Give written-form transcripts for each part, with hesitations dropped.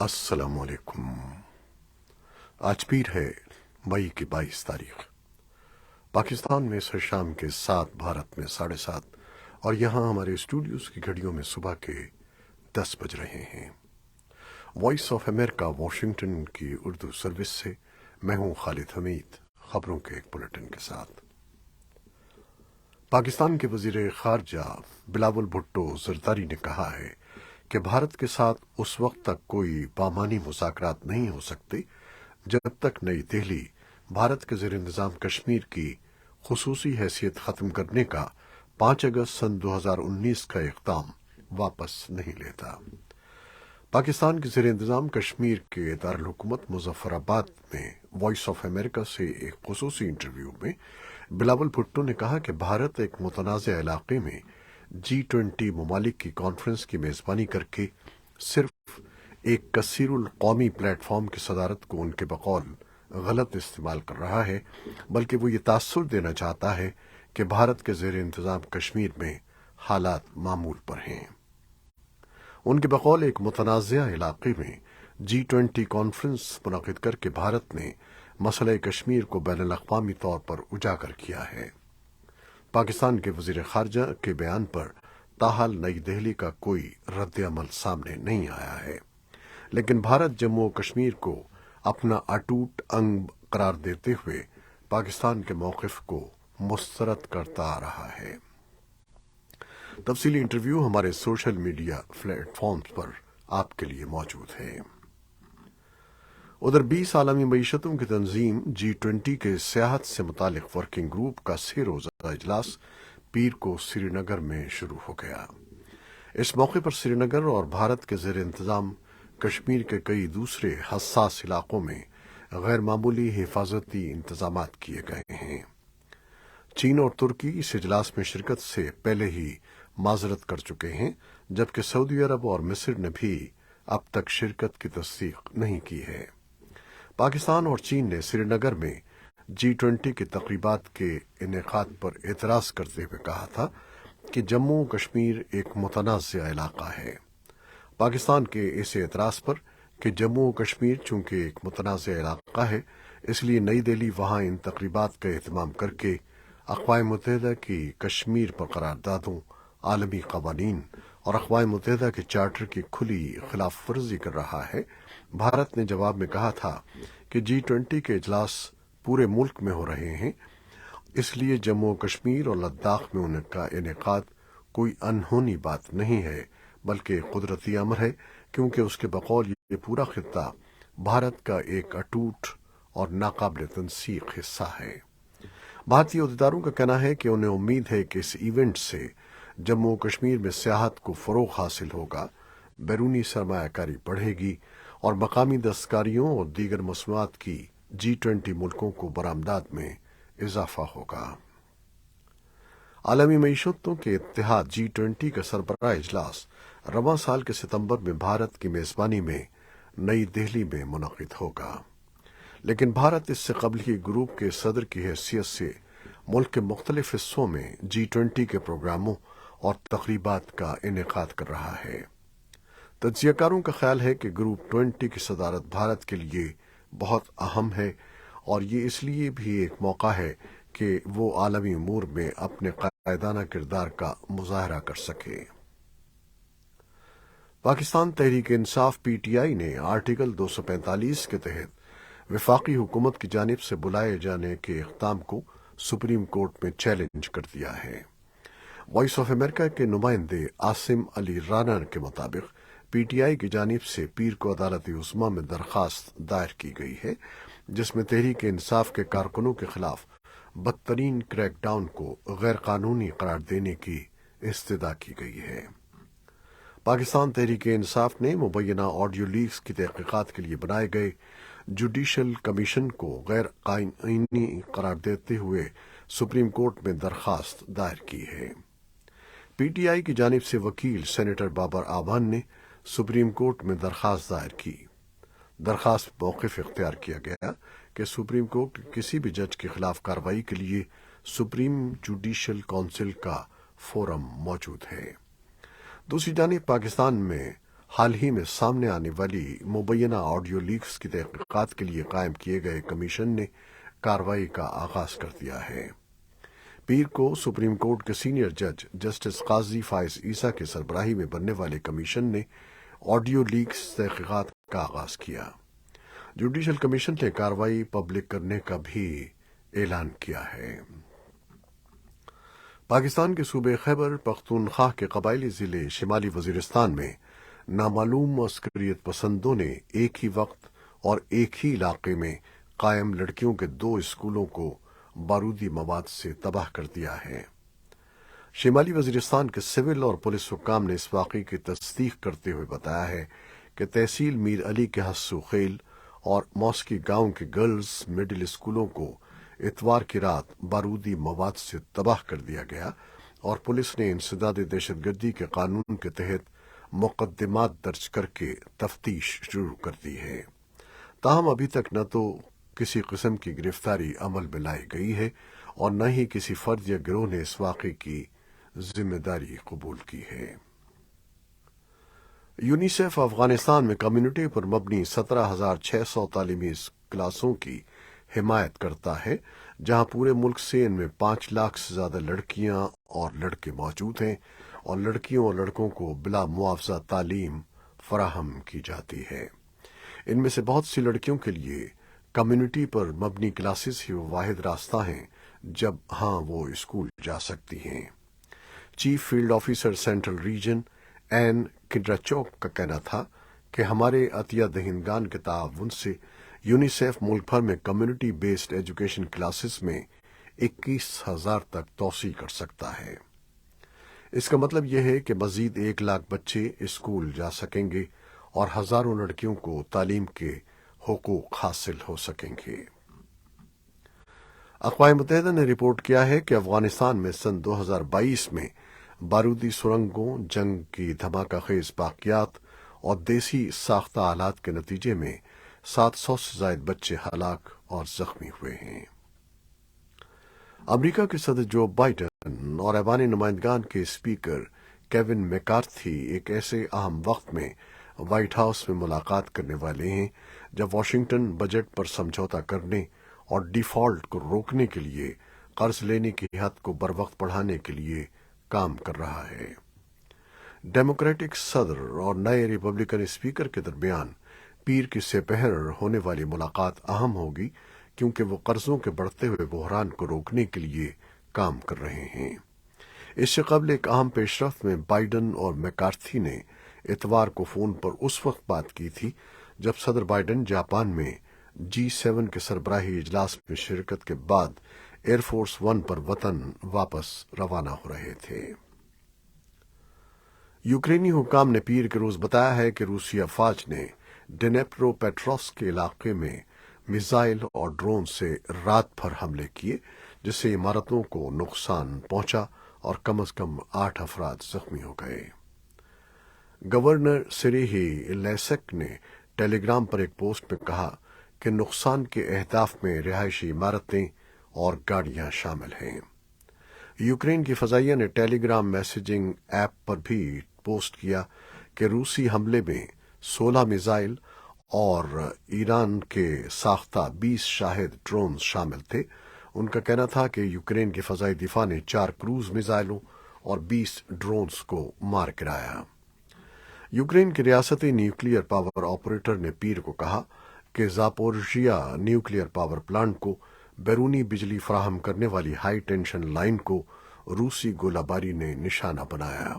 السلام علیکم۔ آج پیر ہے مئی کی 22 تاریخ۔ پاکستان میں سے شام کے 7، بھارت میں 7:30، اور یہاں ہمارے اسٹوڈیوز کی گھڑیوں میں صبح کے 10 بج رہے ہیں۔ وائس آف امریکہ واشنگٹن کی اردو سروس سے میں ہوں خالد حمید، خبروں کے ایک بلیٹن کے ساتھ۔ پاکستان کے وزیر خارجہ بلاول بھٹو زرداری نے کہا ہے کہ بھارت کے ساتھ اس وقت تک کوئی بامعنی مذاکرات نہیں ہو سکتے جب تک نئی دہلی بھارت کے زیر انتظام کشمیر کی خصوصی حیثیت ختم کرنے کا 5 اگست سن 2019 کا اقدام واپس نہیں لیتا۔ پاکستان کے زیر انتظام کشمیر کے دارالحکومت مظفر آباد میں وائس آف امریکہ سے ایک خصوصی انٹرویو میں بلاول بھٹو نے کہا کہ بھارت ایک متنازع علاقے میں G20 ممالک کی کانفرنس کی میزبانی کر کے صرف ایک کثیر القومی پلیٹ فارم کی صدارت کو ان کے بقول غلط استعمال کر رہا ہے، بلکہ وہ یہ تاثر دینا چاہتا ہے کہ بھارت کے زیر انتظام کشمیر میں حالات معمول پر ہیں۔ ان کے بقول ایک متنازع علاقے میں G20 کانفرنس منعقد کر کے بھارت نے مسئلہ کشمیر کو بین الاقوامی طور پر اجاگر کیا ہے۔ پاکستان کے وزیر خارجہ کے بیان پر تاحال نئی دہلی کا کوئی رد عمل سامنے نہیں آیا ہے، لیکن بھارت جموں و کشمیر کو اپنا اٹوٹ انگ قرار دیتے ہوئے پاکستان کے موقف کو مسترد کرتا آ رہا ہے۔ تفصیلی انٹرویو ہمارے سوشل میڈیا پلیٹ فارمز پر آپ کے لیے موجود ہے۔ ادھر 20 عالمی معیشتوں کی تنظیم G20 کے سیاحت سے متعلق ورکنگ گروپ کا 6 روزہ اجلاس پیر کو سری نگر میں شروع ہو گیا۔ اس موقع پر سری نگر اور بھارت کے زیر انتظام کشمیر کے کئی دوسرے حساس علاقوں میں غیر معمولی حفاظتی انتظامات کیے گئے ہیں۔ چین اور ترکی اس اجلاس میں شرکت سے پہلے ہی معذرت کر چکے ہیں، جبکہ سعودی عرب اور مصر نے بھی اب تک شرکت کی تصدیق نہیں کی ہے۔ پاکستان اور چین نے سری نگر میں G20 کی تقریبات کے انعقاد پر اعتراض کرتے ہوئے کہا تھا کہ جموں و کشمیر ایک متنازع علاقہ ہے۔ پاکستان کے اس اعتراض پر کہ جموں و کشمیر چونکہ ایک متنازع علاقہ ہے، اس لیے نئی دہلی وہاں ان تقریبات کا اہتمام کر کے اقوام متحدہ کی کشمیر پر قراردادوں، عالمی قوانین اور اقوام متحدہ کے چارٹر کی کھلی خلاف ورزی کر رہا ہے۔ بھارت نے جواب میں کہا تھا کہ G20 کے اجلاس پورے ملک میں ہو رہے ہیں، اس لیے جموں و کشمیر اور لداخ میں ان کا انعقاد کوئی انہونی بات نہیں ہے، بلکہ قدرتی امر ہے، کیونکہ اس کے بقول یہ پورا خطہ بھارت کا ایک اٹوٹ اور ناقابل تنسیق حصہ ہے۔ بھارتی عہدیداروں کا کہنا ہے کہ انہیں امید ہے کہ اس ایونٹ سے جموں و کشمیر میں سیاحت کو فروغ حاصل ہوگا، بیرونی سرمایہ کاری بڑھے گی اور مقامی دستکاریوں اور دیگر مصنوعات کی G20 ملکوں کو برآمدات میں اضافہ ہوگا۔ عالمی معیشتوں کے اتحاد G20 کا سربراہ اجلاس رواں سال کے ستمبر میں بھارت کی میزبانی میں نئی دہلی میں منعقد ہوگا، لیکن بھارت اس سے قبل ہی گروپ کے صدر کی حیثیت سے ملک کے مختلف حصوں میں G20 کے پروگراموں اور تقریبات کا انعقاد کر رہا ہے۔ تجزیہ کاروں کا خیال ہے کہ گروپ 20 کی صدارت بھارت کے لیے بہت اہم ہے، اور یہ اس لیے بھی ایک موقع ہے کہ وہ عالمی امور میں اپنے قائدانہ کردار کا مظاہرہ کر سکے۔ پاکستان تحریک انصاف PTI نے آرٹیکل 245 کے تحت وفاقی حکومت کی جانب سے بلائے جانے کے اقدام کو سپریم کورٹ میں چیلنج کر دیا ہے۔ وائس آف امریکہ کے نمائندے عاصم علی رانا کے مطابق PTI کی جانب سے پیر کو عدالت عظمیٰ میں درخواست دائر کی گئی ہے، جس میں تحریک انصاف کے کارکنوں کے خلاف بدترین کریک ڈاؤن کو غیر قانونی قرار دینے کی استدعا کی گئی ہے۔ پاکستان تحریک انصاف نے مبینہ آڈیو لیکس کی تحقیقات کے لیے بنائے گئے جوڈیشل کمیشن کو غیر قانونی قرار دیتے ہوئے سپریم کورٹ میں درخواست دائر کی ہے۔ PTI کی جانب سے وکیل سینیٹر بابر اعوان نے سپریم کورٹ میں درخواست دائر کی۔ درخواست موقف اختیار کیا گیا کہ سپریم کورٹ کسی بھی جج کے خلاف کارروائی کے لیے سپریم جوڈیشل کونسل کا فورم موجود ہے۔ دوسری جانب پاکستان میں حال ہی میں سامنے آنے والی مبینہ آڈیو لیکس کی تحقیقات کے لیے قائم کیے گئے کمیشن نے کارروائی کا آغاز کر دیا ہے۔ پیر کو سپریم کورٹ کے سینئر جج جسٹس قاضی فائز عیسیٰ کی سربراہی میں بننے والے کمیشن نے آڈیو لیکس تحقیقات کا آغاز کیا۔ جوڈیشل کمیشن نے کارروائی پبلک کرنے کا بھی اعلان کیا ہے۔ پاکستان کے صوبے خیبر پختونخوا کے قبائلی ضلع شمالی وزیرستان میں نامعلوم عسکریت پسندوں نے ایک ہی وقت اور ایک ہی علاقے میں قائم لڑکیوں کے 2 اسکولوں کو بارودی مواد سے تباہ کر دیا ہے۔ شمالی وزیرستان کے سول اور پولیس حکام نے اس واقعے کی تصدیق کرتے ہوئے بتایا ہے کہ تحصیل میر علی کے حسو خیل اور موسکی گاؤں کے گرلز مڈل اسکولوں کو اتوار کی رات بارودی مواد سے تباہ کر دیا گیا اور پولیس نے انسداد دہشت گردی کے قانون کے تحت مقدمات درج کر کے تفتیش شروع کر دی ہے۔ تاہم ابھی تک نہ تو کسی قسم کی گرفتاری عمل میں لائی گئی ہے اور نہ ہی کسی فرد یا گروہ نے اس واقعے کی ذمہ داری قبول کی ہے۔ یونیسیف افغانستان میں کمیونٹی پر مبنی 17,600 تعلیمی کلاسوں کی حمایت کرتا ہے، جہاں پورے ملک سے ان میں 5 لاکھ سے زیادہ لڑکیاں اور لڑکے موجود ہیں اور لڑکیوں اور لڑکوں کو بلا معاوضہ تعلیم فراہم کی جاتی ہے۔ ان میں سے بہت سی لڑکیوں کے لیے کمیونٹی پر مبنی کلاسز ہی وہ واحد راستہ ہیں جب وہ اسکول جا سکتی ہیں۔ Chief field officer central region N کنڈراچوک کا کہنا تھا کہ ہمارے عطیہ دہندگان کے تعاون سے یونیسیف ملک بھر میں کمیونٹی بیسڈ ایجوکیشن کلاسز میں 21,000 تک توسیع کر سکتا ہے۔ اس کا مطلب یہ ہے کہ مزید 1 لاکھ بچے اسکول جا سکیں گے اور ہزاروں لڑکیوں کو تعلیم کے حقوق حاصل ہو سکیں گے۔ اقوام متحدہ نے رپورٹ کیا ہے کہ افغانستان میں سن 2022 میں بارودی سرنگوں، جنگ کی دھماکہ خیز باقیات اور دیسی ساختہ آلات کے نتیجے میں 700 سے زائد بچے ہلاک اور زخمی ہوئے ہیں۔ امریکہ کے صدر جو بائیڈن اور ایوان نمائندگان کے اسپیکر کیون میکارتھی ایک ایسے اہم وقت میں وائٹ ہاؤس میں ملاقات کرنے والے ہیں جب واشنگٹن بجٹ پر سمجھوتا کرنے اور ڈیفالٹ کو روکنے کے لیے قرض لینے کی حد کو بروقت بڑھانے کے لیے کام کر رہا ہے۔ ڈیموکریٹک صدر اور نئے ریپبلکن اسپیکر کے درمیان پیر کی سپہر ہونے والی ملاقات اہم ہوگی کیونکہ وہ قرضوں کے بڑھتے ہوئے بحران کو روکنے کے لیے کام کر رہے ہیں۔ اس سے قبل ایک اہم پیش رفت میں بائیڈن اور میکارتھی نے اتوار کو فون پر اس وقت بات کی تھی جب صدر بائیڈن جاپان میں G7 کے سربراہی اجلاس میں شرکت کے بعد ایئر فورس 1 پر وطن واپس روانہ ہو رہے تھے۔ یوکرینی حکام نے پیر کے روز بتایا ہے کہ روسی افواج نے ڈنیپرو پیٹروسک کے علاقے میں میزائل اور ڈرون سے رات بھر حملے کیے جس سے عمارتوں کو نقصان پہنچا اور کم از کم 8 افراد زخمی ہو گئے۔ گورنر سریہی لیسک نے ٹیلی گرام پر ایک پوسٹ میں کہا کہ نقصان کے اہداف میں رہائشی عمارتیں اور گاڑیاں شامل ہیں۔ یوکرین کی فضائیہ نے ٹیلی گرام میسیجنگ ایپ پر بھی پوسٹ کیا کہ روسی حملے میں 16 میزائل اور ایران کے ساختہ 20 شاہد ڈرونز شامل تھے۔ ان کا کہنا تھا کہ یوکرین کی فضائی دفاع نے 4 کروز میزائلوں اور 20 ڈرونز کو مار گرایا۔ یوکرین کے ریاستی نیوکلیئر پاور آپریٹر نے پیر کو کہا کہ زاپورژیا نیوکلیئر پاور پلانٹ کو بیرونی بجلی فراہم کرنے والی ہائی ٹینشن لائن کو روسی گولہ باری نے نشانہ بنایا۔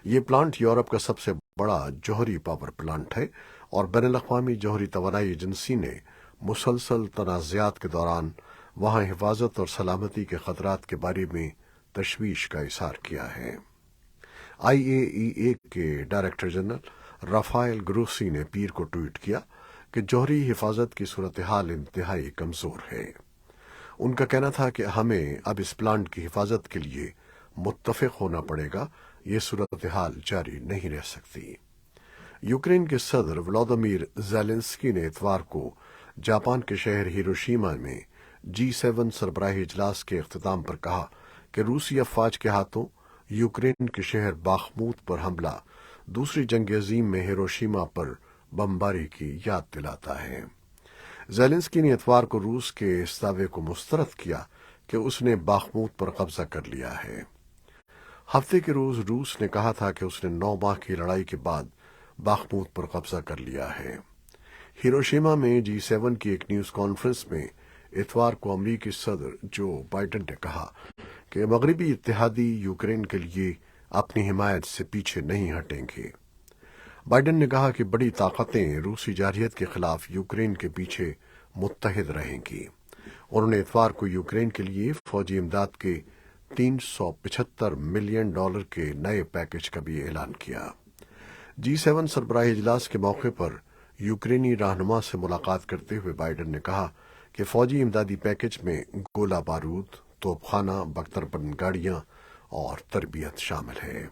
یہ پلانٹ یورپ کا سب سے بڑا جوہری پاور پلانٹ ہے اور بین الاقوامی جوہری توانائی ایجنسی نے مسلسل تنازعات کے دوران وہاں حفاظت اور سلامتی کے خطرات کے بارے میں تشویش کا اظہار کیا ہے۔ IAEA کے ڈائریکٹر جنرل رافائل گروسی نے پیر کو ٹویٹ کیا کہ جوہری حفاظت کی صورتحال انتہائی کمزور ہے۔ ان کا کہنا تھا کہ ہمیں اب اس پلانٹ کی حفاظت کے لیے متفق ہونا پڑے گا، یہ صورتحال جاری نہیں رہ سکتی۔ یوکرین کے صدر ولادیمیر زیلنسکی نے اتوار کو جاپان کے شہر ہیروشیما میں G7 سربراہی اجلاس کے اختتام پر کہا کہ روسی افواج کے ہاتھوں یوکرین کے شہر باخموت پر حملہ دوسری جنگ عظیم میں ہیروشیما پر بمباری کی یاد دلاتا ہے۔ زیلنسکی نے اتوار کو روس کے اس دعوے کو مسترد کیا کہ اس نے باخموت پر قبضہ کر لیا ہے۔ ہفتے کے روز روس نے کہا تھا کہ اس نے 9 ماہ کی لڑائی کے بعد باخموت پر قبضہ کر لیا ہے۔ ہیروشیما میں G7 کی ایک نیوز کانفرنس میں اتوار کو امریکی صدر جو بائیڈن نے کہا کہ مغربی اتحادی یوکرین کے لیے اپنی حمایت سے پیچھے نہیں ہٹیں گے۔ بائیڈن نے کہا کہ بڑی طاقتیں روسی جارحیت کے خلاف یوکرین کے پیچھے متحد رہیں گی۔ انہوں نے اتوار کو یوکرین کے لیے فوجی امداد کے $375 ملین کے نئے پیکج کا بھی اعلان کیا۔ G7 سربراہی اجلاس کے موقع پر یوکرینی رہنما سے ملاقات کرتے ہوئے بائیڈن نے کہا کہ فوجی امدادی پیکج میں گولہ بارود، توپ خانہ، بختر بند گاڑیاں اور تربیت شامل ہے۔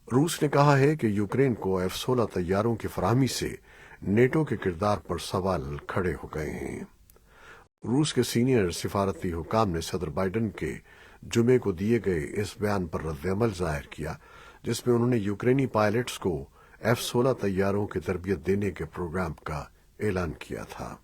روس نے کہا ہے کہ یوکرین کو F-16 طیاروں کی فراہمی سے نیٹو کے کردار پر سوال کھڑے ہو گئے ہیں۔ روس کے سینئر سفارتی حکام نے صدر بائیڈن کے جمعے کو دیے گئے اس بیان پر رد عمل ظاہر کیا جس میں انہوں نے یوکرینی پائلٹس کو F-16 طیاروں کی تربیت دینے کے پروگرام کا اعلان کیا تھا۔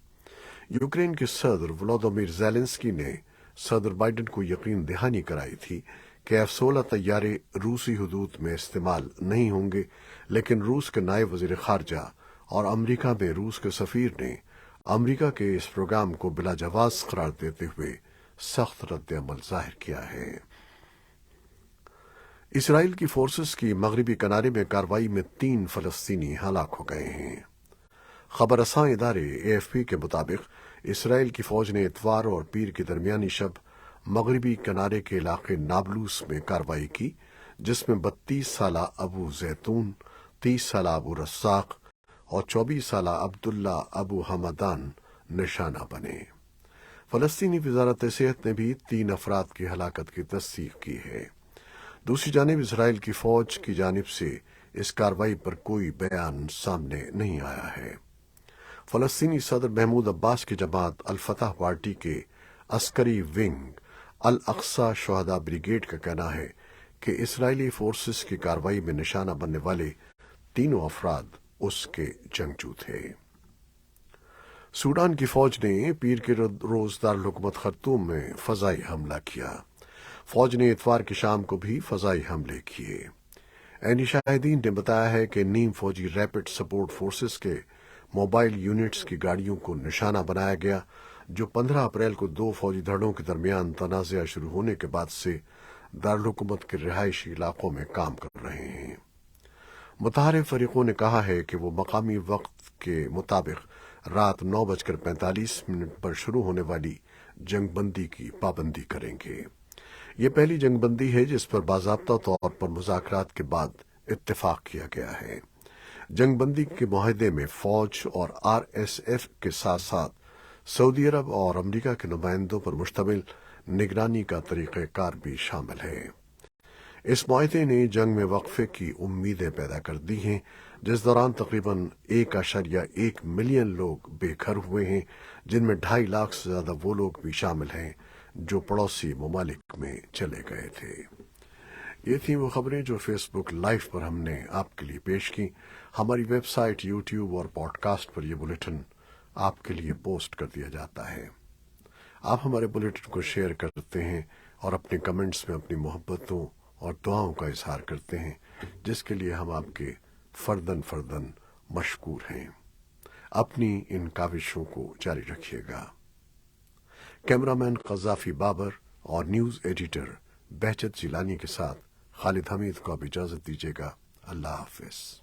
یوکرین کے صدر ولودیمیر زیلنسکی نے صدر بائیڈن کو یقین دہانی کرائی تھی کہ F-16 طیارے روسی حدود میں استعمال نہیں ہوں گے، لیکن روس کے نائب وزیر خارجہ اور امریکہ میں روس کے سفیر نے امریکہ کے اس پروگرام کو بلا جواز قرار دیتے ہوئے سخت رد عمل ظاہر کیا ہے۔ اسرائیل کی فورسز کی مغربی کنارے میں کارروائی میں 3 فلسطینی ہلاک ہو گئے ہیں۔ خبر رساں ادارے AFP کے مطابق اسرائیل کی فوج نے اتوار اور پیر کی درمیانی شب مغربی کنارے کے علاقے نابلوس میں کارروائی کی، جس میں 32 سالہ ابو زیتون، 30 سالہ ابو رزاق اور 24 سالہ عبداللہ ابو حمدان نشانہ بنے۔ فلسطینی وزارت صحت نے بھی 3 افراد کی ہلاکت کی تصدیق کی ہے۔ دوسری جانب اسرائیل کی فوج کی جانب سے اس کارروائی پر کوئی بیان سامنے نہیں آیا ہے۔ فلسطینی صدر محمود عباس کی جماعت الفتح پارٹی کے عسکری ونگ الاقصی شہداء بریگیڈ کا کہنا ہے کہ اسرائیلی فورسز کی کارروائی میں نشانہ بننے والے 3 افراد اس کے جنگجو تھے۔ سوڈان کی فوج نے پیر کے روز دارالحکومت خرطوم میں فضائی حملہ کیا۔ فوج نے اتوار کی شام کو بھی فضائی حملے کیے۔ عینی شاہدین نے بتایا ہے کہ نیم فوجی ریپڈ سپورٹ فورسز کے موبائل یونٹس کی گاڑیوں کو نشانہ بنایا گیا، جو 15 اپریل کو 2 فوجی دھڑوں کے درمیان تنازعہ شروع ہونے کے بعد سے دارالحکومت کے رہائشی علاقوں میں کام کر رہے ہیں۔ متحارب فریقوں نے کہا ہے کہ وہ مقامی وقت کے مطابق رات 9:45 پر شروع ہونے والی جنگ بندی کی پابندی کریں گے۔ یہ پہلی جنگ بندی ہے جس پر باضابطہ طور پر مذاکرات کے بعد اتفاق کیا گیا ہے۔ جنگ بندی کے معاہدے میں فوج اور RSF کے ساتھ ساتھ سعودی عرب اور امریکہ کے نمائندوں پر مشتمل نگرانی کا طریقہ کار بھی شامل ہے۔ اس معاہدے نے جنگ میں وقفے کی امیدیں پیدا کر دی ہیں، جس دوران تقریباً 1.1 ملین لوگ بے گھر ہوئے ہیں، جن میں 2.5 لاکھ سے زیادہ وہ لوگ بھی شامل ہیں جو پڑوسی ممالک میں چلے گئے تھے۔ یہ تھیں وہ خبریں جو فیس بک لائیو پر ہم نے آپ کے لیے پیش کی۔ ہماری ویب سائٹ، یوٹیوب اور پوڈ کاسٹ پر یہ بلیٹن آپ کے لیے پوسٹ کر دیا جاتا ہے۔ آپ ہمارے بلیٹن کو شیئر کرتے ہیں اور اپنے کمنٹس میں اپنی محبتوں اور دعاؤں کا اظہار کرتے ہیں، جس کے لیے ہم آپ کے فرداً مشکور ہیں۔ اپنی ان کاوشوں کو جاری رکھیے گا۔ کیمرامین قذافی بابر اور نیوز ایڈیٹر بہجت جیلانی کے ساتھ خالد حمید کو اب اجازت دیجیے گا۔ اللہ حافظ۔